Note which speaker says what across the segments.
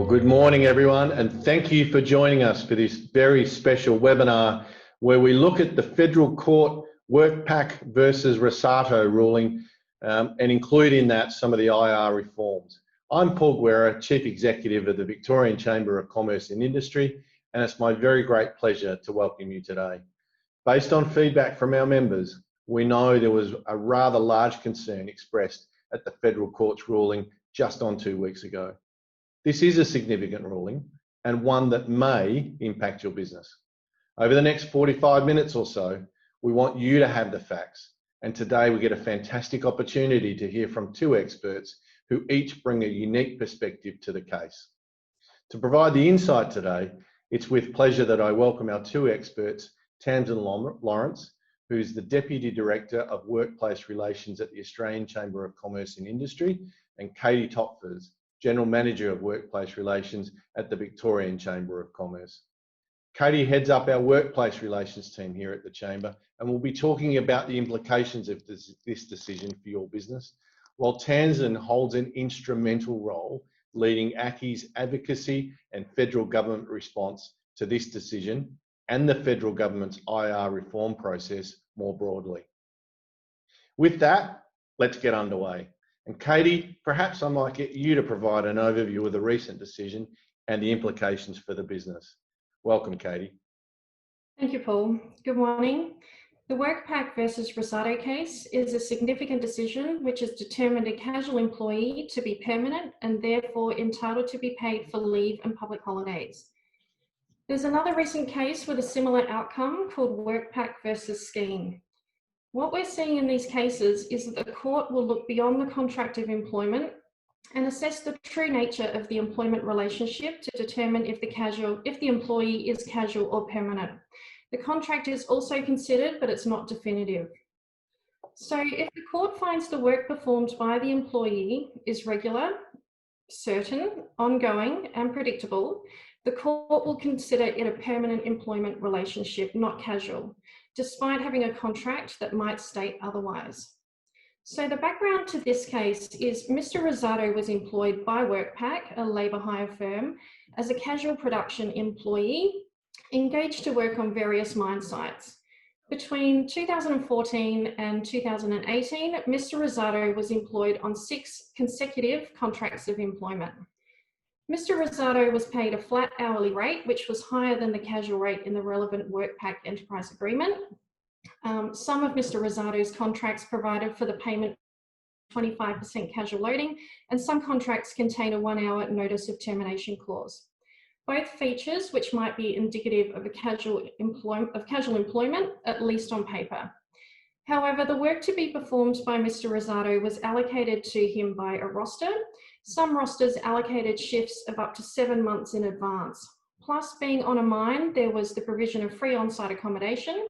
Speaker 1: Good morning, everyone, and thank you for joining us for this very special webinar where we look at the Federal Court Workpac versus Rossato ruling and include in that some of the IR reforms. I'm Paul Guerra, Chief Executive of the Victorian Chamber of Commerce and Industry, and it's my very great pleasure to welcome you today. Based on feedback from our members, we know there was a rather large concern expressed at the Federal Court's ruling just on 2 weeks ago. This is a significant ruling and one that may impact your business. Over the next 45 minutes or so, we want you to have the facts. And today we get a fantastic opportunity to hear from two experts who each bring a unique perspective to the case. To provide the insight today, it's with pleasure that I welcome our two experts, Tamsin Lawrence, who's the Deputy Director of Workplace Relations at the Australian Chamber of Commerce and Industry, and Katie Tofters, General Manager of Workplace Relations at the Victorian Chamber of Commerce. Katie heads up our workplace relations team here at the Chamber and will be talking about the implications of this decision for your business, while Tamsin holds an instrumental role leading ACCI's advocacy and federal government response to this decision and the federal government's IR reform process more broadly. With that, let's get underway. And Katie, perhaps I might get you to provide an overview of the recent decision and the implications for the business. Welcome, Katie.
Speaker 2: Thank you, Paul. Good morning. The Workpac versus Rossato case is a significant decision which has determined a casual employee to be permanent and therefore entitled to be paid for leave and public holidays. There's another recent case with a similar outcome called Workpac versus Scheme. What we're seeing in these cases is that the court will look beyond the contract of employment and assess the true nature of the employment relationship to determine if the employee is casual or permanent. The contract is also considered, but it's not definitive. So if the court finds the work performed by the employee is regular, certain, ongoing, and predictable, the court will consider it a permanent employment relationship, not casual, despite having a contract that might state otherwise. So the background to this case is Mr. Rossato was employed by Workpac, a labour hire firm, as a casual production employee, engaged to work on various mine sites. Between 2014 and 2018, Mr. Rossato was employed on 6 consecutive contracts of employment. Mr. Rossato was paid a flat hourly rate, which was higher than the casual rate in the relevant Workpac enterprise agreement. Some of Mr. Rossato's contracts provided for the payment of 25% casual loading, and some contracts contain a 1-hour notice of termination clause. Both features, which might be indicative of casual employment, at least on paper. However, the work to be performed by Mr. Rossato was allocated to him by a roster. Some rosters allocated shifts of up to 7 months in advance. Plus, being on a mine, there was the provision of free on-site accommodation,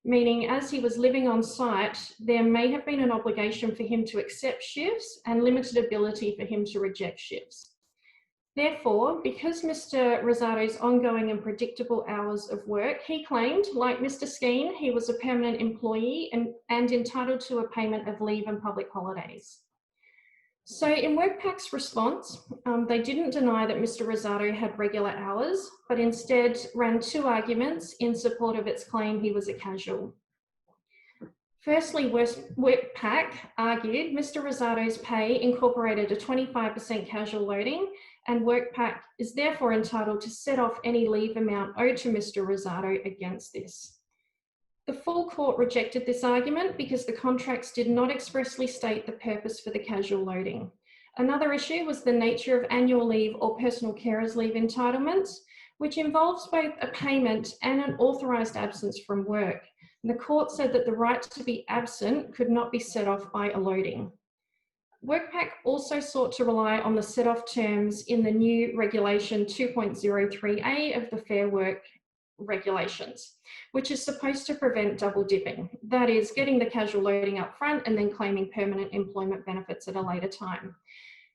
Speaker 2: meaning as he was living on site, there may have been an obligation for him to accept shifts and limited ability for him to reject shifts. Therefore, because Mr. Rossato's ongoing and predictable hours of work, he claimed, like Mr. Skeen, he was a permanent employee and entitled to a payment of leave and public holidays. So in Workpac's response, they didn't deny that Mr. Rossato had regular hours, but instead ran 2 arguments in support of its claim he was a casual. Firstly, Workpac argued Mr. Rossato's pay incorporated a 25% casual loading, and Workpac is therefore entitled to set off any leave amount owed to Mr. Rossato against this. The full court rejected this argument because the contracts did not expressly state the purpose for the casual loading. Another issue was the nature of annual leave or personal carers leave entitlements, which involves both a payment and an authorised absence from work. And the court said that the right to be absent could not be set off by a loading. Workpac also sought to rely on the set-off terms in the new Regulation 2.03A of the Fair Work regulations, which is supposed to prevent double dipping. That is, getting the casual loading up front and then claiming permanent employment benefits at a later time.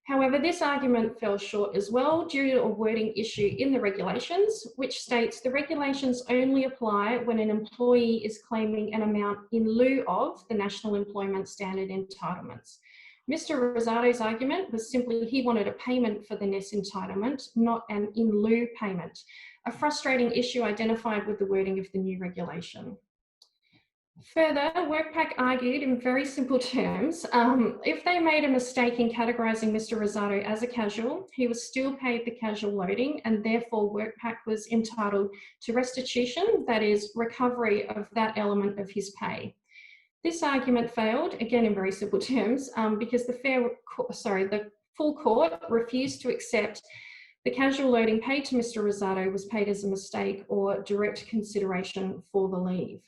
Speaker 2: However, this argument fell short as well due to a wording issue in the regulations, which states the regulations only apply when an employee is claiming an amount in lieu of the National Employment Standard entitlements, Mr. Rossato's argument was simply he wanted a payment for the NES entitlement, not an in lieu payment, a frustrating issue identified with the wording of the new regulation. Further, Workpac argued in very simple terms, if they made a mistake in categorising Mr. Rossato as a casual, he was still paid the casual loading, and therefore Workpac was entitled to restitution, that is, recovery of that element of his pay. This argument failed, again in very simple terms, because the full court refused to accept the casual loading paid to Mr. Rossato was paid as a mistake or direct consideration for the leave.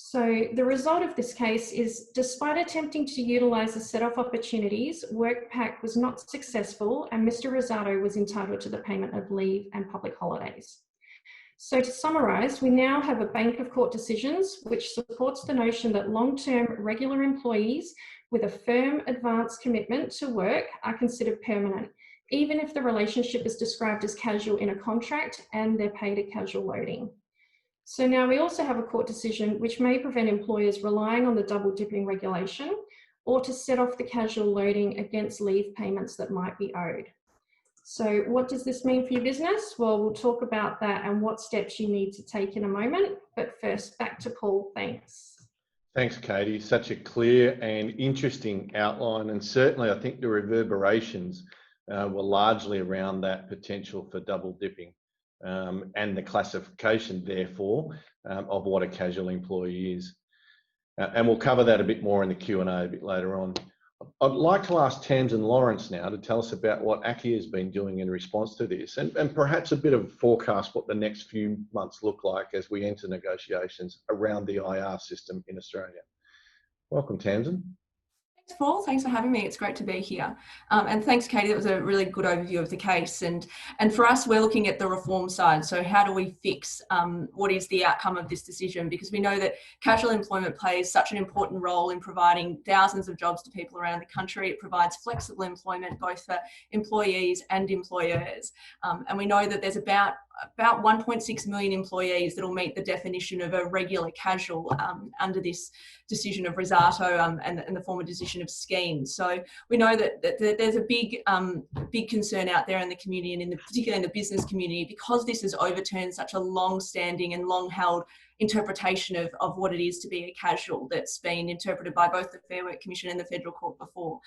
Speaker 2: So the result of this case is, despite attempting to utilise the set-off opportunities, Workpac was not successful and Mr. Rossato was entitled to the payment of leave and public holidays. So to summarise, we now have a bank of court decisions which supports the notion that long-term regular employees with a firm advanced commitment to work are considered permanent, even if the relationship is described as casual in a contract and they're paid a casual loading. So now we also have a court decision which may prevent employers relying on the double dipping regulation or to set off the casual loading against leave payments that might be owed. So what does this mean for your business? Well, we'll talk about that and what steps you need to take in a moment. But first, back to Paul. Thanks.
Speaker 1: Thanks, Katie. Such a clear and interesting outline. And certainly I think the reverberations were largely around that potential for double dipping and the classification, therefore, of what a casual employee is. And we'll cover that a bit more in the Q&A a bit later on. I'd like to ask Tamsin Lawrence now to tell us about what ACCI has been doing in response to this and perhaps a bit of a forecast what the next few months look like as we enter negotiations around the IR system in Australia. Welcome, Tamsin.
Speaker 3: Thanks, Paul. Thanks for having me. It's great to be here. And thanks, Katie. That was a really good overview of the case. And for us, we're looking at the reform side. So how do we fix what is the outcome of this decision? Because we know that casual employment plays such an important role in providing thousands of jobs to people around the country. It provides flexible employment, both for employees and employers. And we know that there's about 1.6 million employees that will meet the definition of a regular casual under this decision of Rossato and the former decision of Scheme. So we know that there's a big concern out there in the community and particularly in the business community, because this has overturned such a long-standing and long-held interpretation of what it is to be a casual that's been interpreted by both the Fair Work Commission and the Federal Court before.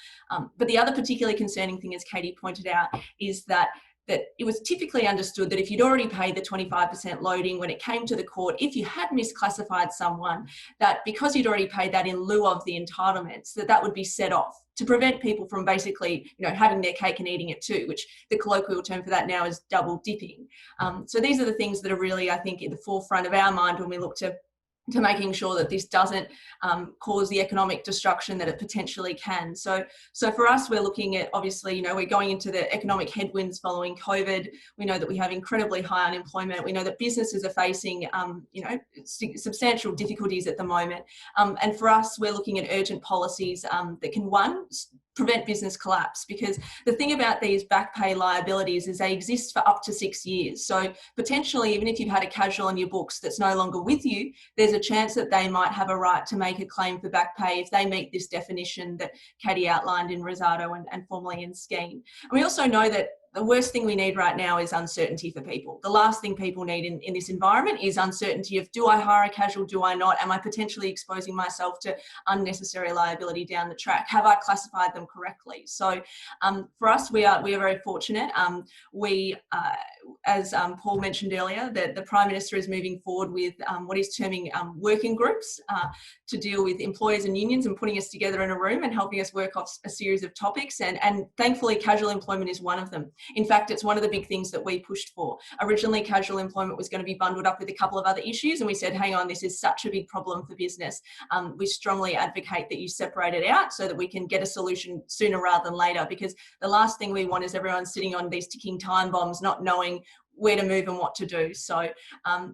Speaker 3: But the other particularly concerning thing, as Katie pointed out, is that it was typically understood that if you'd already paid the 25% loading when it came to the court, if you had misclassified someone, that because you'd already paid that in lieu of the entitlements, that would be set off to prevent people from basically, having their cake and eating it too, which the colloquial term for that now is double dipping. So these are the things that are really, I think, in the forefront of our mind when we look to making sure that this doesn't cause the economic destruction that it potentially can. So for us, we're looking at, obviously, we're going into the economic headwinds following COVID. We know that we have incredibly high unemployment. We know that businesses are facing, substantial difficulties at the moment. And for us, we're looking at urgent policies that can, one, prevent business collapse, because the thing about these back pay liabilities is they exist for up to 6 years. So potentially, even if you've had a casual on your books that's no longer with you, there's a chance that they might have a right to make a claim for back pay if they meet this definition that Katie outlined in Rossato and formerly in Scheme. And we also know that the worst thing we need right now is uncertainty for people. The last thing people need in this environment is uncertainty of, do I hire a casual, do I not? Am I potentially exposing myself to unnecessary liability down the track? Have I classified them correctly? So for us, we are very fortunate. As Paul mentioned earlier, that the Prime Minister is moving forward with what he's terming working groups to deal with employers and unions and putting us together in a room and helping us work off a series of topics. And thankfully, casual employment is one of them. In fact, it's one of the big things that we pushed for. Originally, casual employment was going to be bundled up with a couple of other issues, and we said, hang on, this is such a big problem for business. We strongly advocate that you separate it out so that we can get a solution sooner rather than later, because the last thing we want is everyone sitting on these ticking time bombs, not knowing where to move and what to do. So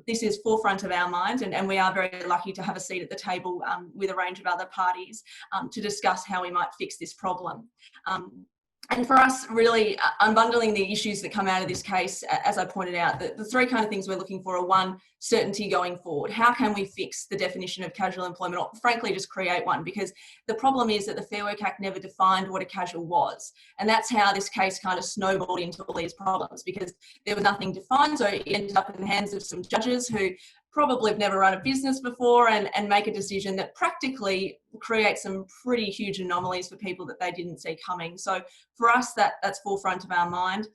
Speaker 3: this is forefront of our mind, and we are very lucky to have a seat at the table with a range of other parties to discuss how we might fix this problem. And for us, really unbundling the issues that come out of this case, as I pointed out, the three kind of things we're looking for are: one, certainty going forward. How can we fix the definition of casual employment, or frankly just create one? Because the problem is that the Fair Work Act never defined what a casual was. And that's how this case kind of snowballed into all these problems, because there was nothing defined. So it ended up in the hands of some judges who probably have never run a business before and make a decision that practically creates some pretty huge anomalies for people that they didn't see coming. So for us, that's forefront of our mind.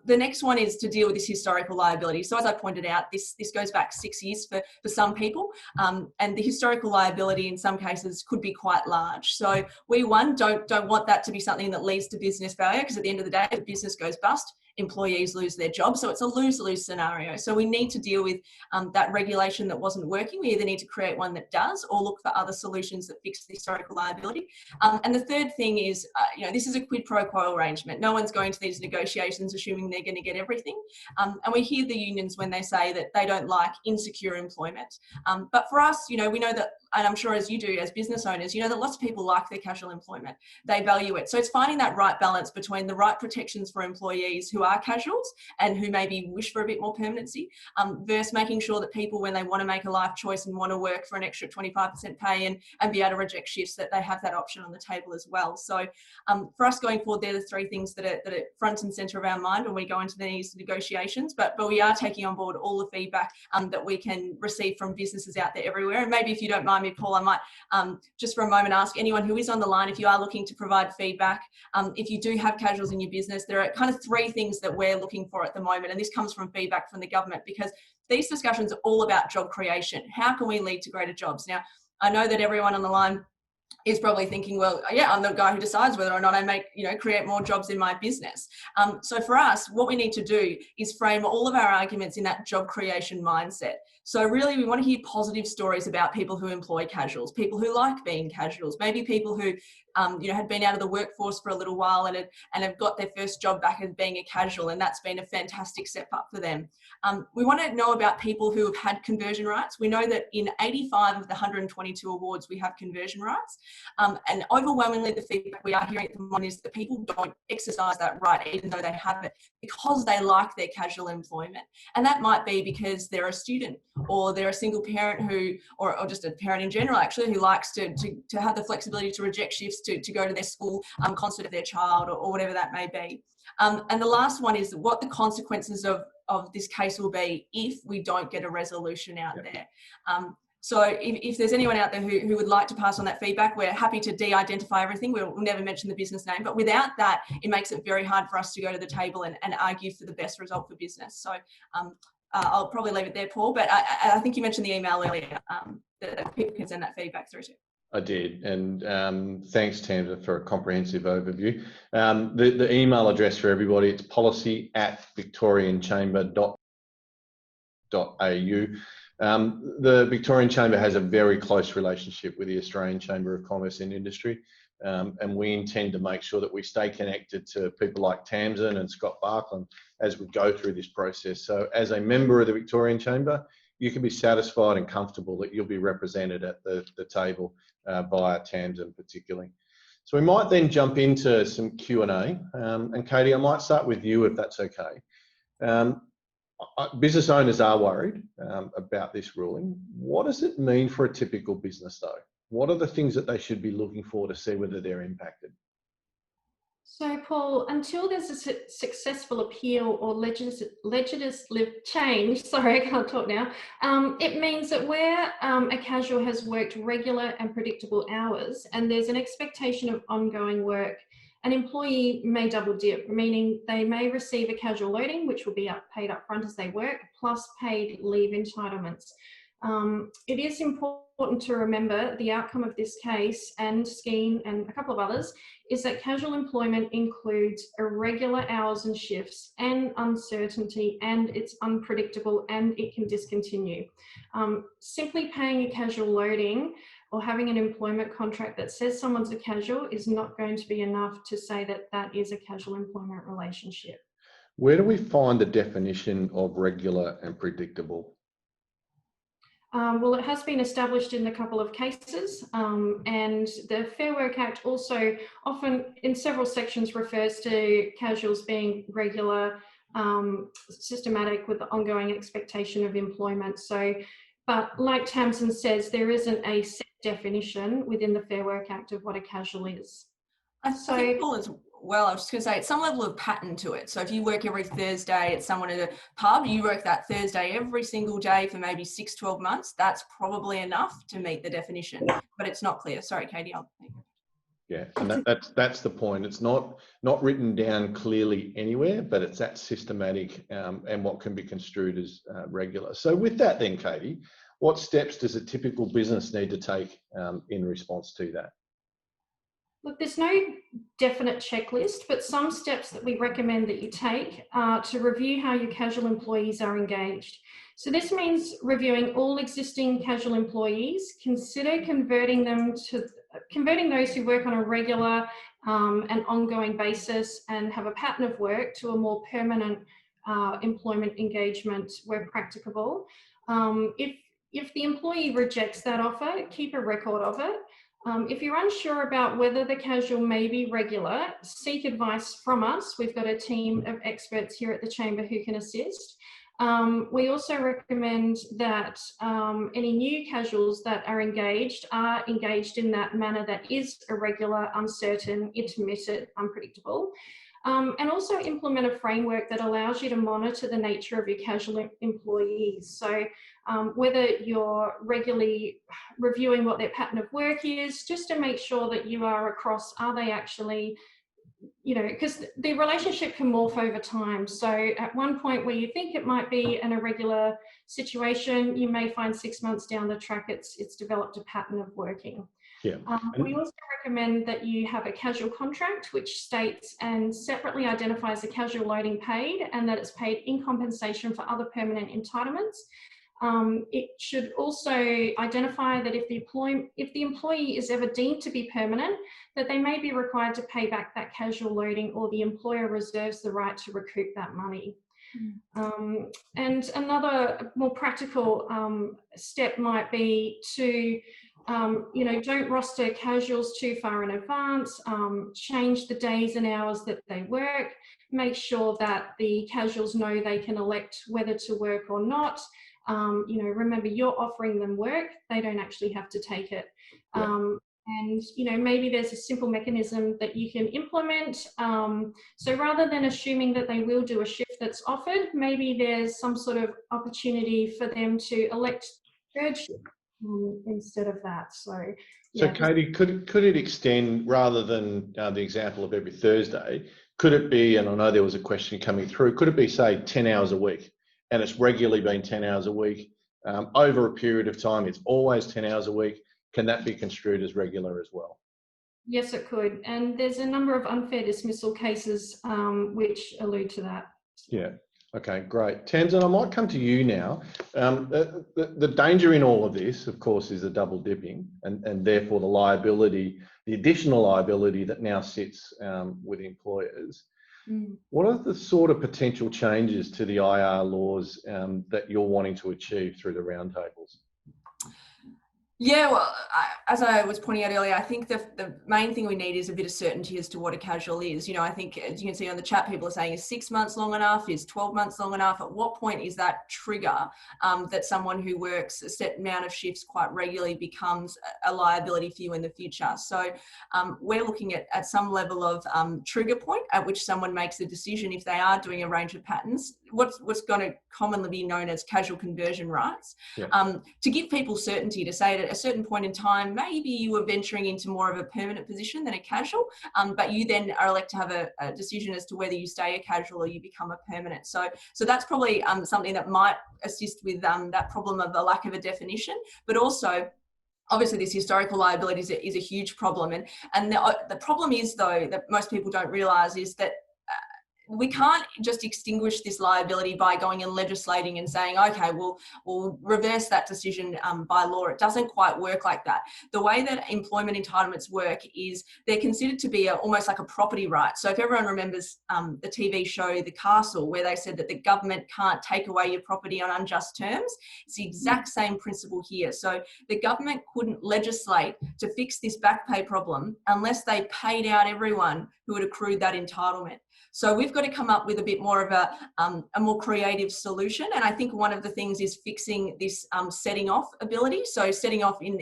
Speaker 3: The next one is to deal with this historical liability. So as I pointed out, this goes back 6 years for some people, and the historical liability in some cases could be quite large. So we, one, don't want that to be something that leads to business failure, because at the end of the day, if the business goes bust, employees lose their job. So it's a lose-lose scenario. So we need to deal with that regulation that wasn't working. We either need to create one that does, or look for other solutions that fix the historical liability. And the third thing is, this is a quid pro quo arrangement. No one's going to these negotiations assuming they're going to get everything. And we hear the unions when they say that they don't like insecure employment. But for us, we know that, and I'm sure as you do as business owners, that lots of people like their casual employment. They value it. So it's finding that right balance between the right protections for employees who are casuals and who maybe wish for a bit more permanency, versus making sure that people, when they want to make a life choice and want to work for an extra 25% pay and be able to reject shifts, that they have that option on the table as well. So for us going forward, they're the three things that are front and centre of our mind when we go into these negotiations. But we are taking on board all the feedback that we can receive from businesses out there everywhere. And maybe if you don't mind me, Paul, I might just for a moment ask anyone who is on the line, if you are looking to provide feedback, if you do have casuals in your business, there are kind of three things that we're looking for at the moment. And this comes from feedback from the government, because these discussions are all about job creation. How can we lead to greater jobs? Now, I know that everyone on the line is probably thinking, well, yeah, I'm the guy who decides whether or not I create more jobs in my business. So for us, what we need to do is frame all of our arguments in that job creation mindset. So really, we want to hear positive stories about people who employ casuals, people who like being casuals, maybe people who had been out of the workforce for a little while and have got their first job back as being a casual, and that's been a fantastic step up for them. We want to know about people who have had conversion rights. We know that in 85 of the 122 awards, we have conversion rights. And overwhelmingly, the feedback we are hearing at the moment is that people don't exercise that right, even though they have it, because they like their casual employment. And that might be because they're a student, or they're a single parent or just a parent in general, actually, who likes to have the flexibility to reject shifts to go to their school concert of their child, or whatever that may be. And the last one is what the consequences of this case will be if we don't get a resolution out there. So if there's anyone out there who would like to pass on that feedback, we're happy to de-identify everything. We'll never mention the business name, but without that, it makes it very hard for us to go to the table and argue for the best result for business. So I'll probably leave it there, Paul, but I think you mentioned the email earlier that people can send that feedback through to.
Speaker 1: I did, and thanks, Tamsin, for a comprehensive overview. The email address for everybody, it's policy@victorianchamber.au. The Victorian Chamber has a very close relationship with the Australian Chamber of Commerce and Industry, and we intend to make sure that we stay connected to people like Tamsin and Scott Barkland as we go through this process. So as a member of the Victorian Chamber, you can be satisfied and comfortable that you'll be represented at the table via Tamsin particularly. So we might then jump into some Q&A. And Katie, I might start with you if that's okay. Business owners are worried about this ruling. What does it mean for a typical business though? What are the things that they should be looking for to see whether they're impacted?
Speaker 2: So, Paul, until there's a successful appeal or legislative change, sorry, I can't talk now, it means that where a casual has worked regular and predictable hours and there's an expectation of ongoing work, an employee may double dip, meaning they may receive a casual loading, which will be paid up front as they work, plus paid leave entitlements. It is important to remember the outcome of this case and scheme and a couple of others is that casual employment includes irregular hours and shifts and uncertainty, and it's unpredictable and it can discontinue. Simply paying a casual loading or having an employment contract that says someone's a casual is not going to be enough to say that that is a casual employment relationship.
Speaker 1: Where do we find the definition of regular and predictable?
Speaker 2: Well, it has been established in a couple of cases, and the Fair Work Act also often in several sections refers to casuals being regular, systematic with the ongoing expectation of employment. So, but like Tamsin says, there isn't a set definition within the Fair Work Act of what a casual is.
Speaker 3: I think, Paul, as well, I was just going to say, it's some level of pattern to it. So if you work every Thursday at someone at a pub, you work that Thursday every single day for maybe 6-12 months, that's probably enough to meet the definition, but it's not clear. Sorry, Katie.
Speaker 1: Yeah, and that's the point. It's not written down clearly anywhere, but it's that systematic and what can be construed as regular. So with that then, Katie, what steps does a typical business need to take in response to that?
Speaker 2: Look, there's no definite checklist, but some steps that we recommend that you take are to review how your casual employees are engaged. So this means reviewing all existing casual employees, consider converting those who work on a regular and ongoing basis and have a pattern of work to a more permanent employment engagement where practicable. If the employee rejects that offer, keep a record of it. If you're unsure about whether the casual may be regular, seek advice from us. We've got a team of experts here at the Chamber who can assist. We also recommend that any new casuals that are engaged in that manner that is irregular, uncertain, intermittent, unpredictable. And also implement a framework that allows you to monitor the nature of your casual employees. So whether you're regularly reviewing what their pattern of work is, just to make sure that you are across, are they actually, because the relationship can morph over time. So at one point where you think it might be an irregular situation, you may find 6 months down the track it's developed a pattern of working.
Speaker 1: Yeah.
Speaker 2: We also recommend that you have a casual contract which states and separately identifies the casual loading paid and that it's paid in compensation for other permanent entitlements. It should also identify that if the employee is ever deemed to be permanent, that they may be required to pay back that casual loading or the employer reserves the right to recoup that money. And another more practical step might be to don't roster casuals too far in advance, change the days and hours that they work, make sure that the casuals know they can elect whether to work or not. Remember, you're offering them work, they don't actually have to take it. And maybe there's a simple mechanism that you can implement. So rather than assuming that they will do a shift that's offered, maybe there's some sort of opportunity for them to elect third shift instead of that. So
Speaker 1: Katie, could it extend, rather than the example of every Thursday, could it be, and I know there was a question coming through, could it be, say, 10 hours a week, and it's regularly been 10 hours a week over a period of time, it's always 10 hours a week? Can that be construed as regular as well?
Speaker 2: Yes, it could. And there's a number of unfair dismissal cases which allude to that.
Speaker 1: Yeah. Okay, great. Tamsin, I might come to you now. The danger in all of this, of course, is the double dipping and therefore the liability, the additional liability that now sits with employers. What are the sort of potential changes to the IR laws that you're wanting to achieve through the roundtables?
Speaker 3: Yeah, well, as I was pointing out earlier, I think the main thing we need is a bit of certainty as to what a casual is. I think, as you can see on the chat, people are saying, is 6 months long enough? Is 12 months long enough? At what point is that trigger that someone who works a set amount of shifts quite regularly becomes a liability for you in the future? So we're looking at some level of trigger point at which someone makes a decision if they are doing a range of patterns, what's going to commonly be known as casual conversion rights, to give people certainty, to say that at a certain point in time, maybe you were venturing into more of a permanent position than a casual, but you then are elected to have a decision as to whether you stay a casual or you become a permanent. So that's probably something that might assist with that problem of the lack of a definition, but also obviously this historical liability is a huge problem. And the problem is, though, that most people don't realise is that we can't just extinguish this liability by going and legislating and saying, okay, we'll reverse that decision by law. It doesn't quite work like that. The way that employment entitlements work is they're considered to be almost like a property right. So if everyone remembers the TV show The Castle, where they said that the government can't take away your property on unjust terms, it's the exact same principle here. So the government couldn't legislate to fix this back pay problem unless they paid out everyone who had accrued that entitlement. So we've got to come up with a bit more of a more creative solution. And I think one of the things is fixing this setting off ability. So setting off in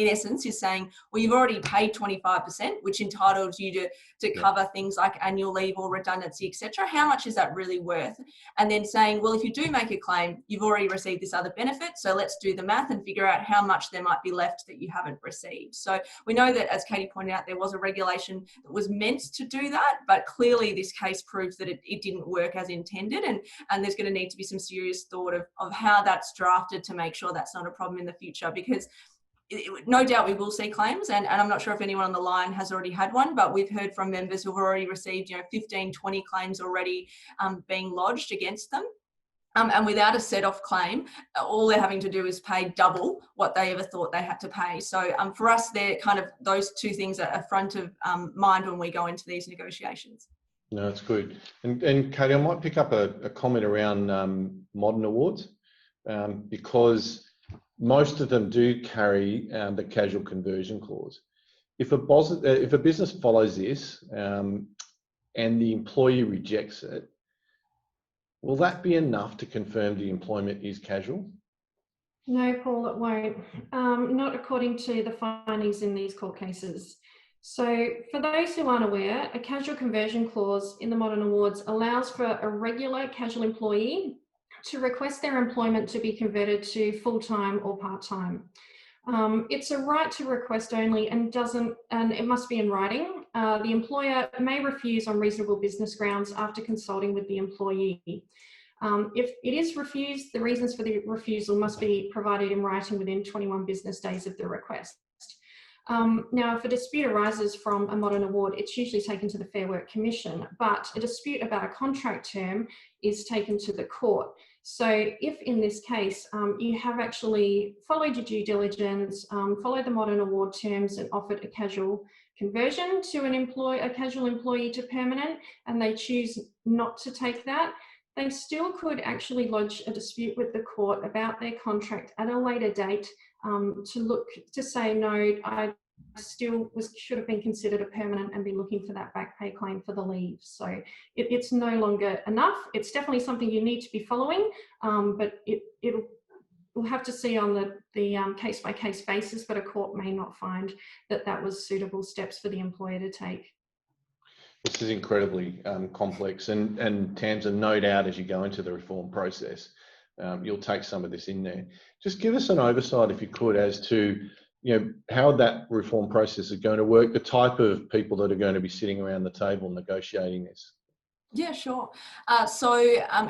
Speaker 3: essence is saying, well, you've already paid 25%, which entitles you to cover things like annual leave or redundancy, etc. How much is that really worth? And then saying, well, if you do make a claim, you've already received this other benefit. So let's do the math and figure out how much there might be left that you haven't received. So we know that, as Katie pointed out, there was a regulation that was meant to do that, but clearly this case proves that it didn't work as intended, and there's going to need to be some serious thought of how that's drafted to make sure that's not a problem in the future, because no doubt we will see claims, and I'm not sure if anyone on the line has already had one, but we've heard from members who've already received 15, 20 claims already being lodged against them. And without a set-off claim, all they're having to do is pay double what they ever thought they had to pay. So for us, they're kind of those two things are front of mind when we go into these negotiations.
Speaker 1: No, that's good. And Katie, I might pick up a comment around modern awards, because most of them do carry the casual conversion clause. If a business follows this and the employee rejects it, will that be enough to confirm the employment is casual?
Speaker 2: No, Paul, it won't. Not according to the findings in these court cases. So for those who aren't aware, a casual conversion clause in the modern awards allows for a regular casual employee to request their employment to be converted to full-time or part-time. It's a right to request only and it must be in writing. The employer may refuse on reasonable business grounds after consulting with the employee. If it is refused, the reasons for the refusal must be provided in writing within 21 business days of the request. Now, if a dispute arises from a modern award, it's usually taken to the Fair Work Commission, but a dispute about a contract term is taken to the court. So if in this case, you have actually followed your due diligence, followed the modern award terms and offered a casual conversion to a casual employee to permanent, and they choose not to take that, they still could actually lodge a dispute with the court about their contract at a later date to say, no, I still should have been considered a permanent and be looking for that back pay claim for the leave. So it's no longer enough. It's definitely something you need to be following, but we'll have to see on the case-by-case basis, but a court may not find that was suitable steps for the employer to take.
Speaker 1: This is incredibly complex, and Tamsin, no doubt as you go into the reform process, you'll take some of this in there. Just give us an oversight, if you could, as to how that reform process is going to work, the type of people that are going to be sitting around the table negotiating this.
Speaker 3: Yeah, sure. So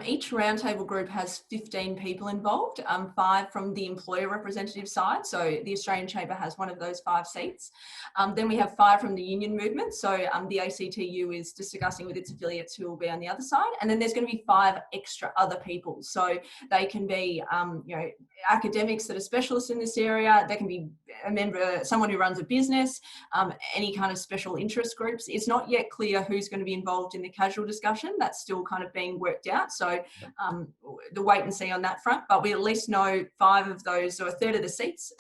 Speaker 3: each roundtable group has 15 people involved, 5 from the employer representative side. So the Australian Chamber has one of those 5 seats. Then we have 5 from the union movement. So the ACTU is discussing with its affiliates who will be on the other side. And then there's going to be 5 extra other people. So they can be, academics that are specialists in this area. They can be a member, someone who runs a business, any kind of special interest groups. It's not yet clear who's going to be involved in the casual discussion. That's still kind of being worked out. So the wait and see on that front, but we at least know 5 of those, or a third of the seats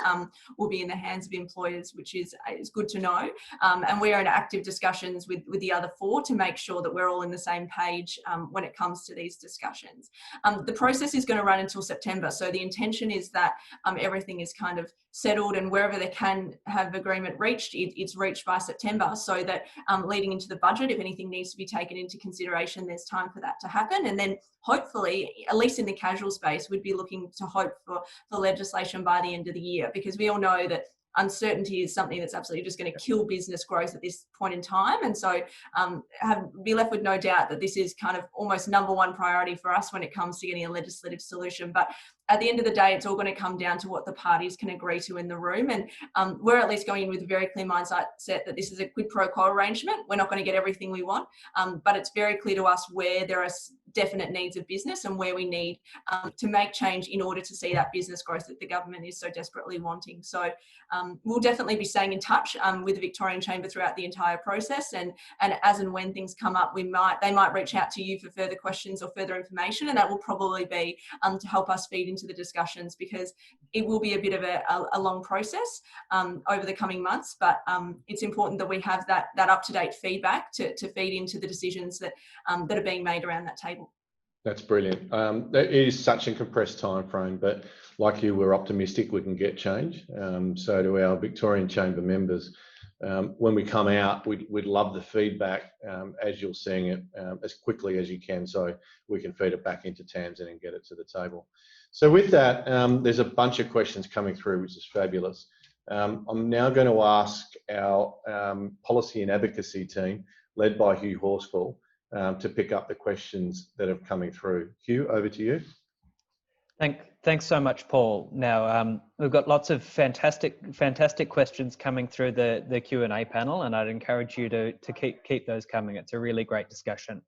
Speaker 3: will be in the hands of employers, which is good to know. And we're in active discussions with the other 4 to make sure that we're all in the same page when it comes to these discussions. The process is going to run until September. So the intention is that everything is kind of settled, and wherever they can have agreement reached, it's reached by September, so that leading into the budget, if anything needs to be taken into consideration, there's time for that to happen. And then hopefully, at least in the casual space, we'd be looking to hope for legislation by the end of the year, because we all know that uncertainty is something that's absolutely just going to kill business growth at this point in time. And so be left with no doubt that this is kind of almost number one priority for us when it comes to getting a legislative solution. But at the end of the day, it's all going to come down to what the parties can agree to in the room. And we're at least going in with a very clear mindset that this is a quid pro quo arrangement. We're not going to get everything we want, but it's very clear to us where there are definite needs of business and where we need to make change in order to see that business growth that the government is so desperately wanting. So we'll definitely be staying in touch with the Victorian Chamber throughout the entire process, and as and when things come up, they might reach out to you for further questions or further information, and that will probably be to help us feed into the discussions, because it will be a bit of a long process over the coming months, but it's important that we have that up-to-date feedback to feed into the decisions that are being made around that table.
Speaker 1: That's brilliant. It is such a compressed time frame, but like you, we're optimistic we can get change. So to our Victorian Chamber members, when we come out, we'd love the feedback as you're seeing it as quickly as you can, so we can feed it back into Tamsin and get it to the table. So with that, there's a bunch of questions coming through, which is fabulous. I'm now going to ask our policy and advocacy team, led by Hugh Horsfall, to pick up the questions that are coming through. Hugh, over to you.
Speaker 4: Thanks so much, Paul. Now, we've got lots of fantastic questions coming through the Q&A panel, and I'd encourage you to keep those coming. It's a really great discussion.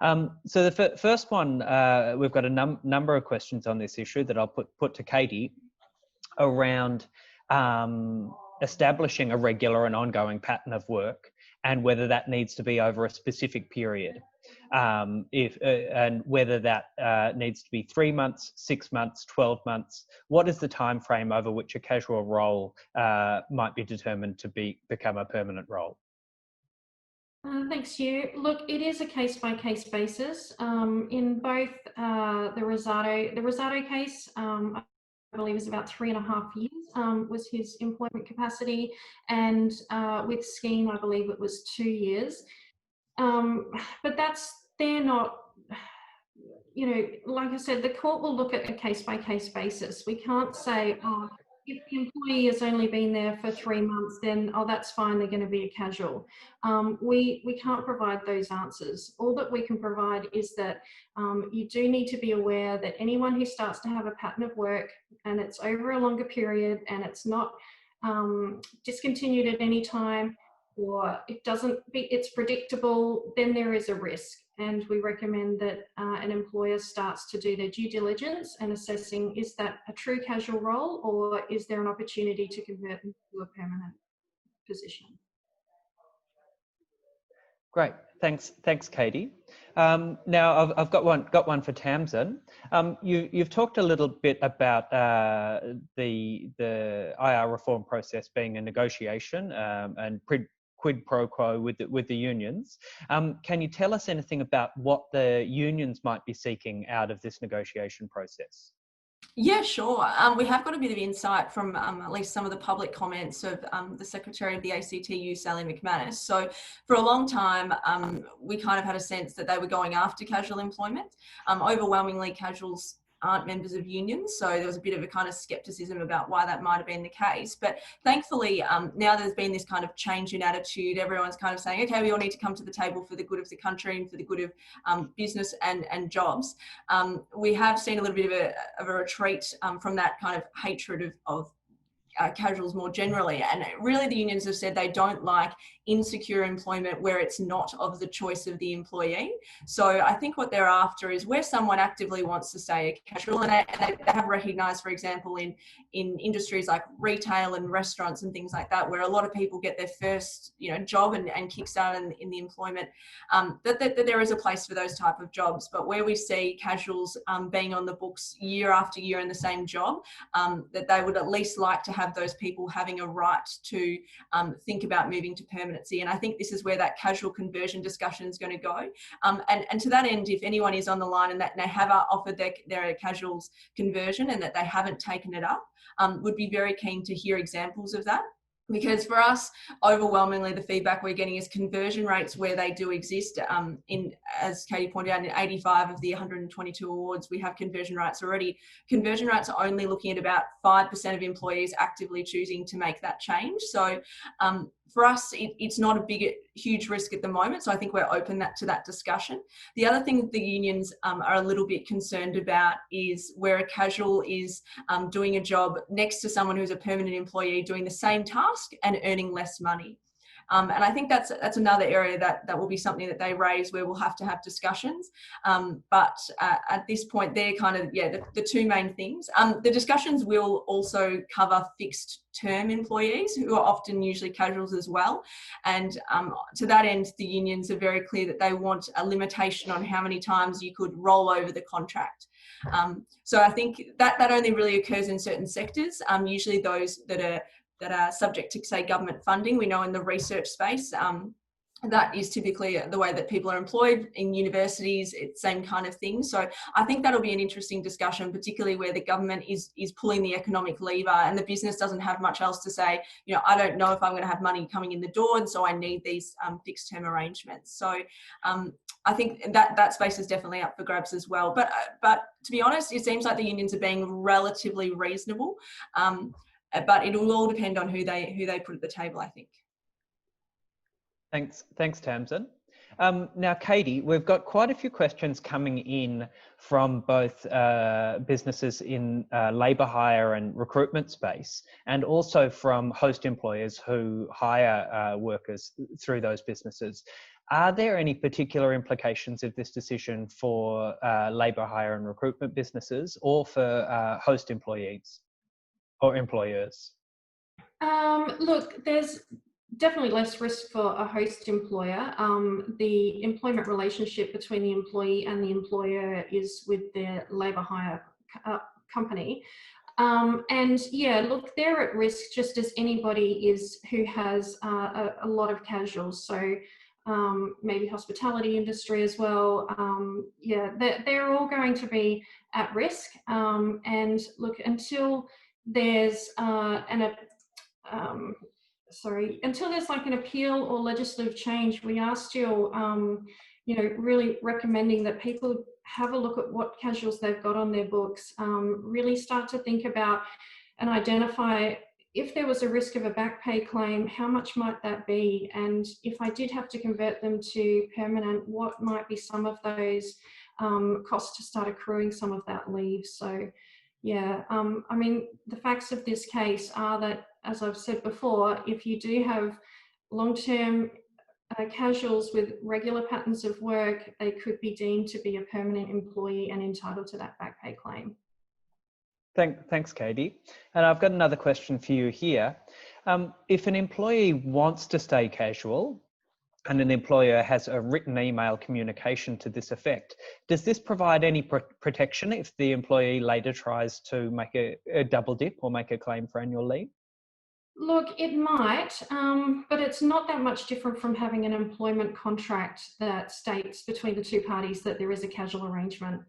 Speaker 4: So the first one, we've got a number of questions on this issue that I'll put to Katie around establishing a regular and ongoing pattern of work, and whether that needs to be over a specific period, and whether that needs to be 3 months, 6 months, 12 months. What is the time frame over which a casual role might be determined to become a permanent role?
Speaker 2: Thanks, Hugh. Look, it is a case-by-case basis. In both the Rossato case, I believe it was about 3.5 years was his employment capacity, and with Scheme, I believe it was 2 years. But they're not, like I said, the court will look at a case-by-case basis. We can't say, oh, if the employee has only been there for 3 months, then, oh, that's fine, they're going to be a casual. We can't provide those answers. All that we can provide is that you do need to be aware that anyone who starts to have a pattern of work and it's over a longer period and it's not discontinued at any time, or it's predictable, then there is a risk. And we recommend that an employer starts to do their due diligence and assessing, is that a true casual role, or is there an opportunity to convert into a permanent position?
Speaker 4: Great, thanks, Katie. Now I've got one for Tamsin. You've talked a little bit about the IR reform process being a negotiation and quid pro quo with the unions. Can you tell us anything about what the unions might be seeking out of this negotiation process?
Speaker 3: Yeah, sure. We have got a bit of insight from at least some of the public comments of the Secretary of the ACTU, Sally McManus. So for a long time, we kind of had a sense that they were going after casual employment. Overwhelmingly, casuals aren't members of unions, so there was a bit of a kind of skepticism about why that might have been the case. But thankfully, now there's been this kind of change in attitude. Everyone's kind of saying, okay, we all need to come to the table for the good of the country and for the good of business and jobs. We have seen a little bit of a retreat from that kind of hatred of casuals more generally, and really the unions have said they don't like insecure employment where it's not of the choice of the employee. So I think what they're after is where someone actively wants to stay a casual, and they have recognised, for example, in industries like retail and restaurants and things like that, where a lot of people get their first job and kickstart in the employment, that there is a place for those type of jobs. But where we see casuals being on the books year after year in the same job, that they would at least like to have those people having a right to think about moving to permanency. And I think this is where that casual conversion discussion is going to go. And to that end, if anyone is on the line and that they have offered their casuals conversion and that they haven't taken it up, would be very keen to hear examples of that. Because for us, overwhelmingly, the feedback we're getting is conversion rates where they do exist. As Katie pointed out, in 85 of the 122 awards, we have conversion rates already. Conversion rates are only looking at about 5% of employees actively choosing to make that change. So for us, it's not a huge risk at the moment. So I think we're open to that discussion. The other thing that the unions are a little bit concerned about is where a casual is doing a job next to someone who's a permanent employee doing the same task and earning less money. And I think that's another area that will be something that they raise where we'll have to have discussions. But at this point, they're kind of, the two main things. The discussions will also cover fixed term employees who are often usually casuals as well. And to that end, the unions are very clear that they want a limitation on how many times you could roll over the contract. So I think that only really occurs in certain sectors, usually those that are subject to, say, government funding. We know in the research space, that is typically the way that people are employed. In universities, it's the same kind of thing. So I think that'll be an interesting discussion, particularly where the government is pulling the economic lever and the business doesn't have much else to say. I don't know if I'm going to have money coming in the door, and so I need these fixed term arrangements. So I think that space is definitely up for grabs as well. But to be honest, it seems like the unions are being relatively reasonable. But it will all depend on who they put at the table, I think.
Speaker 4: Thanks, Tamsin. Now, Katie, we've got quite a few questions coming in from both businesses in labour hire and recruitment space, and also from host employers who hire workers through those businesses. Are there any particular implications of this decision for labour hire and recruitment businesses, or for host employees or employers?
Speaker 2: Look, there's definitely less risk for a host employer. The employment relationship between the employee and the employer is with their labour hire company. And yeah, look, they're at risk just as anybody is who has a lot of casuals. So maybe hospitality industry as well. They're all going to be at risk. And look, until there's until there's like an appeal or legislative change, we are still, really recommending that people have a look at what casuals they've got on their books, really start to think about and identify if there was a risk of a back pay claim, how much might that be? And if I did have to convert them to permanent, what might be some of those costs to start accruing some of that leave? So yeah, I mean, the facts of this case are that, as I've said before, if you do have long-term casuals with regular patterns of work, they could be deemed to be a permanent employee and entitled to that back pay claim.
Speaker 4: Thanks, Katie. And I've got another question for you here. If an employee wants to stay casual and an employer has a written email communication to this effect, does this provide any protection if the employee later tries to make a double dip or make a claim for annual leave?
Speaker 2: Look, it might, but it's not that much different from having an employment contract that states between the two parties that there is a casual arrangement.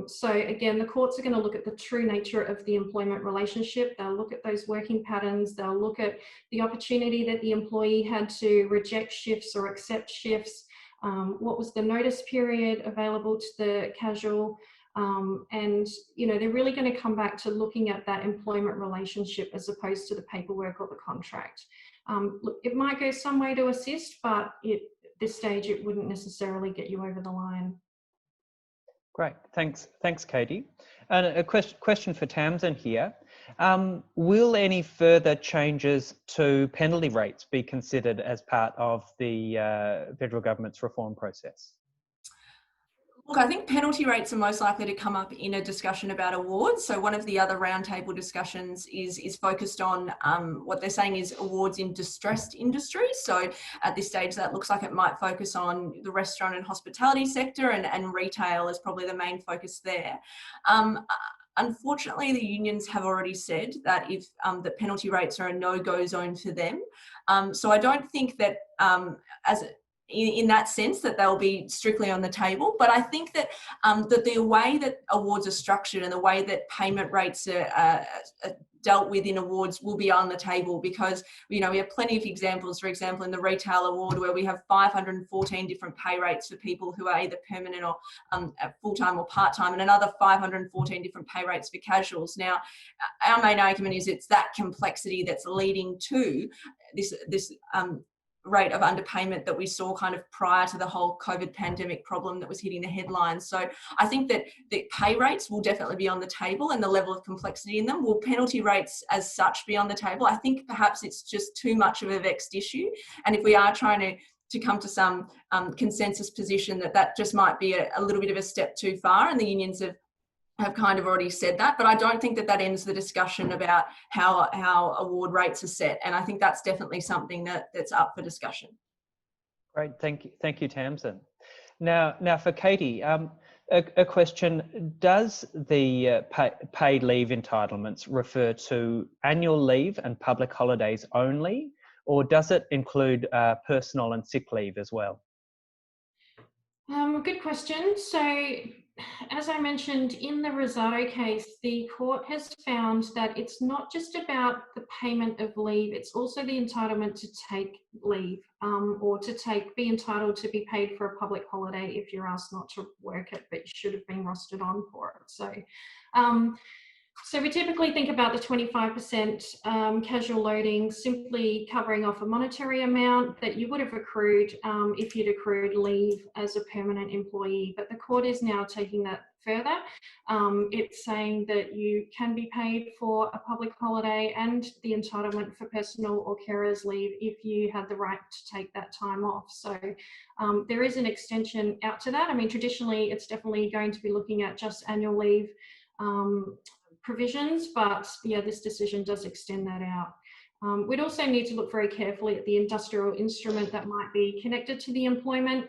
Speaker 2: So again, the courts are going to look at the true nature of the employment relationship. They'll look at those working patterns. They'll look at the opportunity that the employee had to reject shifts or accept shifts. What was the notice period available to the casual? And, they're really going to come back to looking at that employment relationship as opposed to the paperwork or the contract. Look, it might go some way to assist, but at this stage, it wouldn't necessarily get you over the line.
Speaker 4: Great, thanks, Katie. And a question for Tamsin here. Will any further changes to penalty rates be considered as part of the federal government's reform process?
Speaker 3: Look, I think penalty rates are most likely to come up in a discussion about awards. So one of the other roundtable discussions is focused on what they're saying is awards in distressed industries. So at this stage, that looks like it might focus on the restaurant and hospitality sector, and retail is probably the main focus there. Unfortunately, the unions have already said that if the penalty rates are a no-go zone for them. So I don't think that in that sense that they'll be strictly on the table. But I think that that the way that awards are structured and the way that payment rates are dealt with in awards will be on the table, because we have plenty of examples, for example, in the retail award, where we have 514 different pay rates for people who are either permanent or full-time or part-time, and another 514 different pay rates for casuals. Now, our main argument is it's that complexity that's leading to this rate of underpayment that we saw kind of prior to the whole COVID pandemic problem that was hitting the headlines. So I think that the pay rates will definitely be on the table, and the level of complexity in them. Will penalty rates as such be on the table? I think perhaps it's just too much of a vexed issue. And if we are trying to come to some consensus position, that just might be a little bit of a step too far, and the unions have kind of already said that, but I don't think that ends the discussion about how award rates are set. And I think that's definitely something that's up for discussion.
Speaker 4: Great, thank you, Tamsin. Now for Katie, a question: does the paid leave entitlements refer to annual leave and public holidays only, or does it include personal and sick leave as well?
Speaker 2: Good question. So, as I mentioned, in the Rossato case, the court has found that it's not just about the payment of leave, it's also the entitlement to take leave, or be entitled to be paid for a public holiday if you're asked not to work it, but you should have been rostered on for it. So we typically think about the 25% casual loading simply covering off a monetary amount that you would have accrued if you'd accrued leave as a permanent employee. But the court is now taking that further. It's saying that you can be paid for a public holiday and the entitlement for personal or carers leave if you had the right to take that time off. So there is an extension out to that. I mean, traditionally, it's definitely going to be looking at just annual leave provisions, but yeah, this decision does extend that out. We'd also need to look very carefully at the industrial instrument that might be connected to the employment.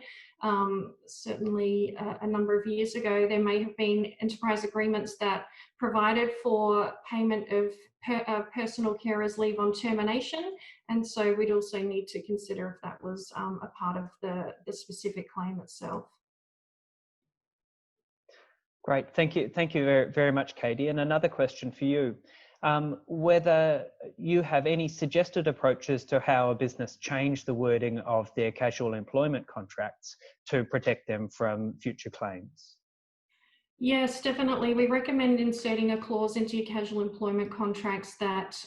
Speaker 2: Certainly a number of years ago, there may have been enterprise agreements that provided for payment of personal carers leave on termination. And so we'd also need to consider if that was a part of the specific claim itself.
Speaker 4: Great, thank you very, very much, Katie. And another question for you, whether you have any suggested approaches to how a business change the wording of their casual employment contracts to protect them from future claims.
Speaker 2: Yes, definitely. We recommend inserting a clause into your casual employment contracts that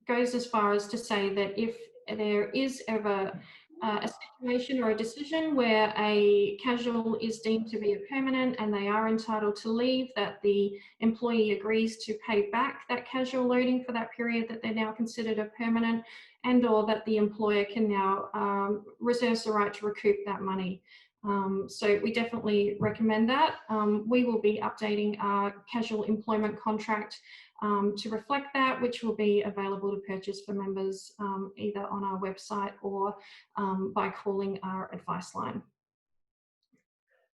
Speaker 2: goes as far as to say that if there is ever a situation or a decision where a casual is deemed to be a permanent and they are entitled to leave, that the employee agrees to pay back that casual loading for that period that they're now considered a permanent, and or that the employer can now reserves the right to recoup that money. So we definitely recommend that. We will be updating our casual employment contract to reflect that, which will be available to purchase for members either on our website or by calling our advice line.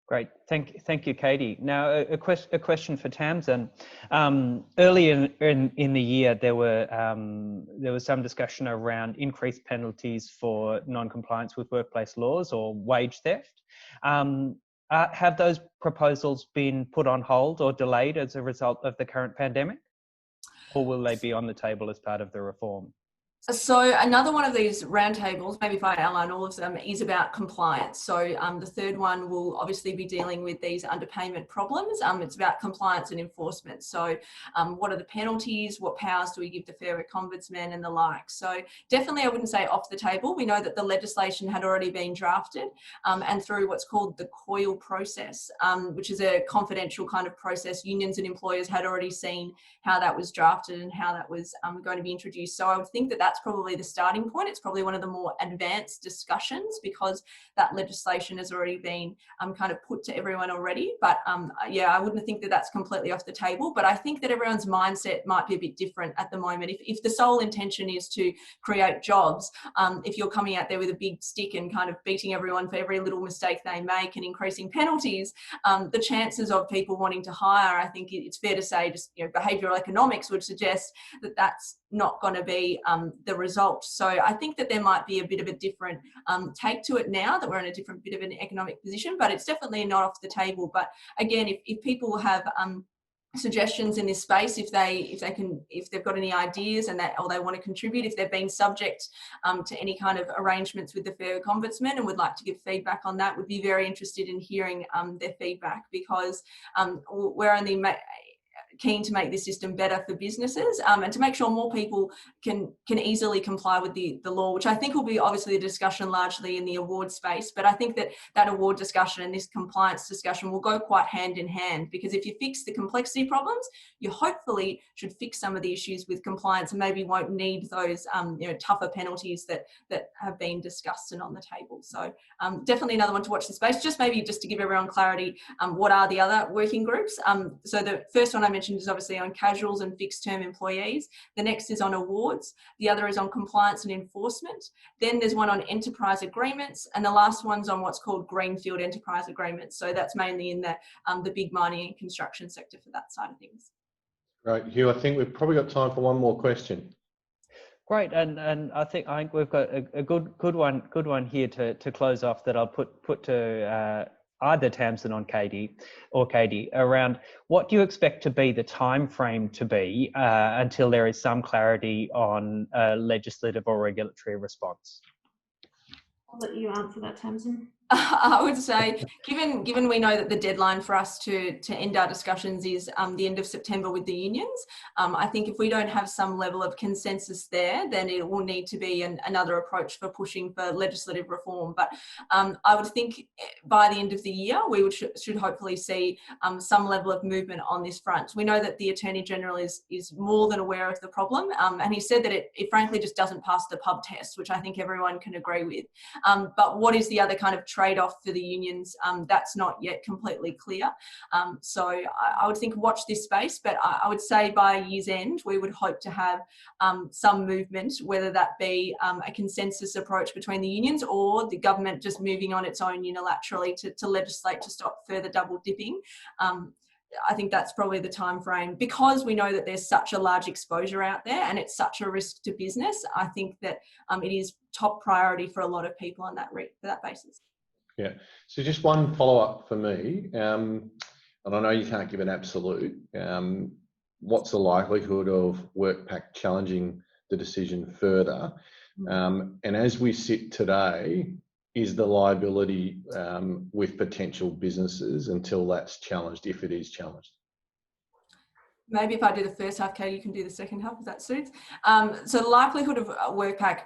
Speaker 4: Great, thank you, Katie. Now, a question for Tamsin. Earlier in the year, there was some discussion around increased penalties for non-compliance with workplace laws or wage theft. Have those proposals been put on hold or delayed as a result of the current pandemic, or will they be on the table as part of the reform?
Speaker 3: So another one of these roundtables, maybe if I outline all of them, is about compliance. So the third one will obviously be dealing with these underpayment problems. It's about compliance and enforcement. So what are the penalties? What powers do we give the Fair Ombudsman and the like? So definitely I wouldn't say off the table. We know that the legislation had already been drafted and through what's called the COIL process, which is a confidential kind of process. Unions and employers had already seen how that was drafted and how that was going to be introduced. So I would think that that's probably the starting point. It's probably one of the more advanced discussions because that legislation has already been kind of put to everyone already. But yeah, I wouldn't think that that's completely off the table. But I think that everyone's mindset might be a bit different at the moment. If the sole intention is to create jobs, if you're coming out there with a big stick and kind of beating everyone for every little mistake they make and increasing penalties, the chances of people wanting to hire, I think it's fair to say, just behavioural economics would suggest that that's not going to be the result. So I think that there might be a bit of a different take to it now that we're in a different bit of an economic position, but it's definitely not off the table. But again, if people have suggestions in this space, if they've got any ideas or they want to contribute, if they've been subject to any kind of arrangements with the Fair Work Ombudsman and would like to give feedback on that, would be very interested in hearing their feedback, because we're only keen to make this system better for businesses and to make sure more people can easily comply with the law, which I think will be obviously a discussion largely in the award space. But I think that award discussion and this compliance discussion will go quite hand in hand, because if you fix the complexity problems, you hopefully should fix some of the issues with compliance and maybe won't need those tougher penalties that have been discussed and on the table. So definitely another one to watch this space. Just to give everyone clarity, what are the other working groups? So the first one I mentioned is obviously on casuals and fixed term employees. The next is on awards. The other is on compliance and enforcement. Then there's one on enterprise agreements, and the last one's on what's called greenfield enterprise agreements. So that's mainly in the big mining and construction sector for that side of things.
Speaker 1: Right, Hugh, I think we've probably got time for one more question.
Speaker 4: Great, and I think we've got a good one here to close off that I'll put to either Tamsin or Katie around what do you expect to be the time frame to be until there is some clarity on legislative or regulatory response?
Speaker 2: I'll let you answer that, Tamsin.
Speaker 3: I would say, given we know that the deadline for us to end our discussions is the end of September with the unions, I think if we don't have some level of consensus there, then it will need to be another approach for pushing for legislative reform. But I would think by the end of the year, we should hopefully see some level of movement on this front. We know that the Attorney General is more than aware of the problem, and he said that it frankly just doesn't pass the pub test, which I think everyone can agree with. But what is the other kind of trade-off for the unions? That's not yet completely clear. So I would think watch this space, but I would say by year's end, we would hope to have some movement, whether that be a consensus approach between the unions or the government just moving on its own unilaterally to legislate to stop further double dipping. I think that's probably the time frame, because we know that there's such a large exposure out there and it's such a risk to business. I think that it is top priority for a lot of people on for that basis.
Speaker 1: Yeah. So just one follow-up for me, and I know you can't give an absolute. What's the likelihood of Workpac challenging the decision further? And as we sit today, is the liability with potential businesses until that's challenged, if it is challenged?
Speaker 3: Maybe if I do the first half, Katie, you can do the second half, if that suits. So the likelihood of Workpac,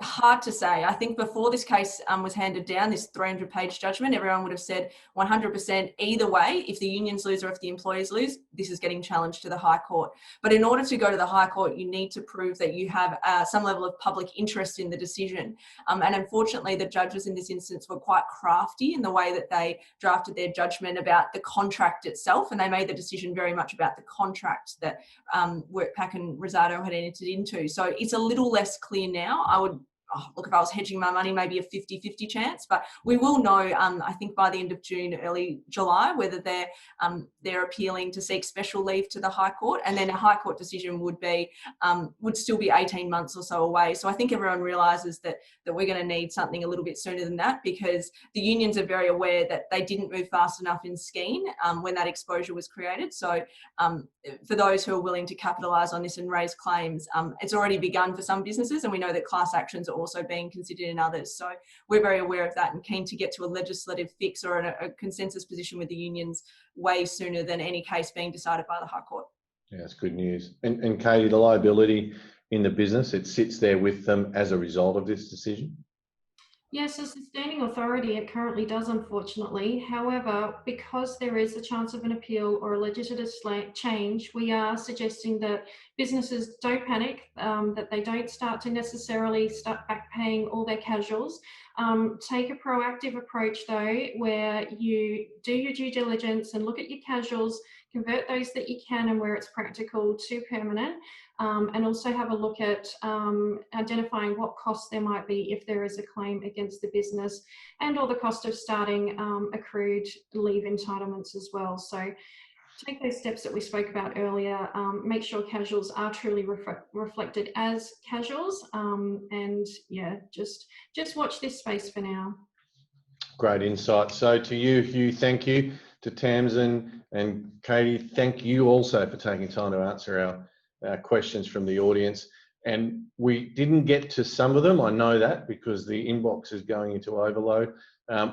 Speaker 3: hard to say. I think before this case was handed down, this 300-page judgment, everyone would have said 100% either way, if the unions lose or if the employees lose, this is getting challenged to the High Court. But in order to go to the High Court, you need to prove that you have some level of public interest in the decision. And unfortunately, the judges in this instance were quite crafty in the way that they drafted their judgment about the contract itself, and they made the decision very much about the contract that Workpac and Rossato had entered into. So it's a little less clear now. I would look, if I was hedging my money, maybe a 50-50 chance, but we will know, I think by the end of June, early July, whether they're appealing to seek special leave to the High Court, and then a High Court decision would still be 18 months or so away. So I think everyone realises that we're going to need something a little bit sooner than that, because the unions are very aware that they didn't move fast enough in Skene when that exposure was created. So for those who are willing to capitalise on this and raise claims, it's already begun for some businesses, and we know that class actions are also being considered in others. So we're very aware of that and keen to get to a legislative fix or a consensus position with the unions way sooner than any case being decided by the High Court.
Speaker 1: Yeah, that's good news. And Katie, the liability in the business, it sits there with them as a result of this decision?
Speaker 2: Yes, as the standing authority, it currently does, unfortunately. However, because there is a chance of an appeal or a legislative change, we are suggesting that businesses don't panic, that they don't start to necessarily start back paying all their casuals. Take a proactive approach, though, where you do your due diligence and look at your casuals, convert those that you can and where it's practical to permanent, and also have a look at identifying what costs there might be if there is a claim against the business, and or the cost of starting accrued leave entitlements as well. So take those steps that we spoke about earlier, make sure casuals are truly reflected as casuals, and yeah, just watch this space for now.
Speaker 1: Great insight. So to you, Hugh, thank you. To Tamsin and Katie, thank you also for taking time to answer our questions from the audience. And we didn't get to some of them, I know that, because the inbox is going into overload.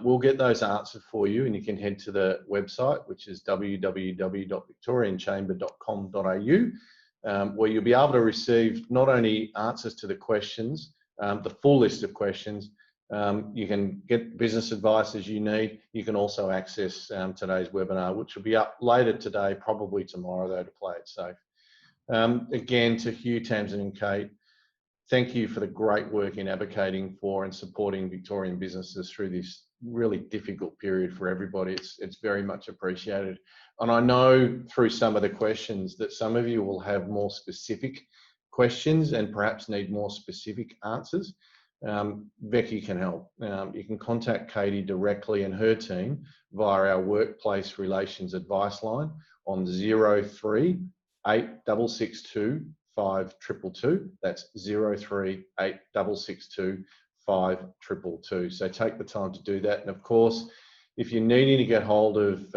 Speaker 1: We'll get those answered for you, and you can head to the website, which is www.victorianchamber.com.au, where you'll be able to receive not only answers to the questions, the full list of questions. You can get business advice as you need. You can also access today's webinar, which will be up later today, probably tomorrow though, to play it safe. Again, to Hugh, Tamsin and Kate, thank you for the great work in advocating for and supporting Victorian businesses through this really difficult period for everybody. It's very much appreciated. And I know through some of the questions that some of you will have more specific questions and perhaps need more specific answers. Becky can help. You can contact Katie directly and her team via our workplace relations advice line on 03 8662 5222. That's 03 8662 5222. So take the time to do that. And of course, if you're needing to get hold of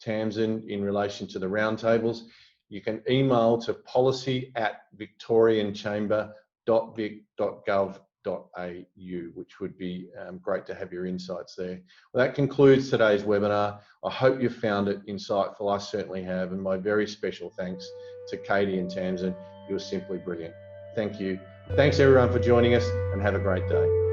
Speaker 1: Tamsin in relation to the roundtables, you can email to policy@victorianchamber.vic.gov.au, which would be great to have your insights there. Well, that concludes today's webinar. I hope you found it insightful. I certainly have. And my very special thanks to Katie and Tamsin. You were simply brilliant. Thank you. Thanks everyone for joining us, and have a great day.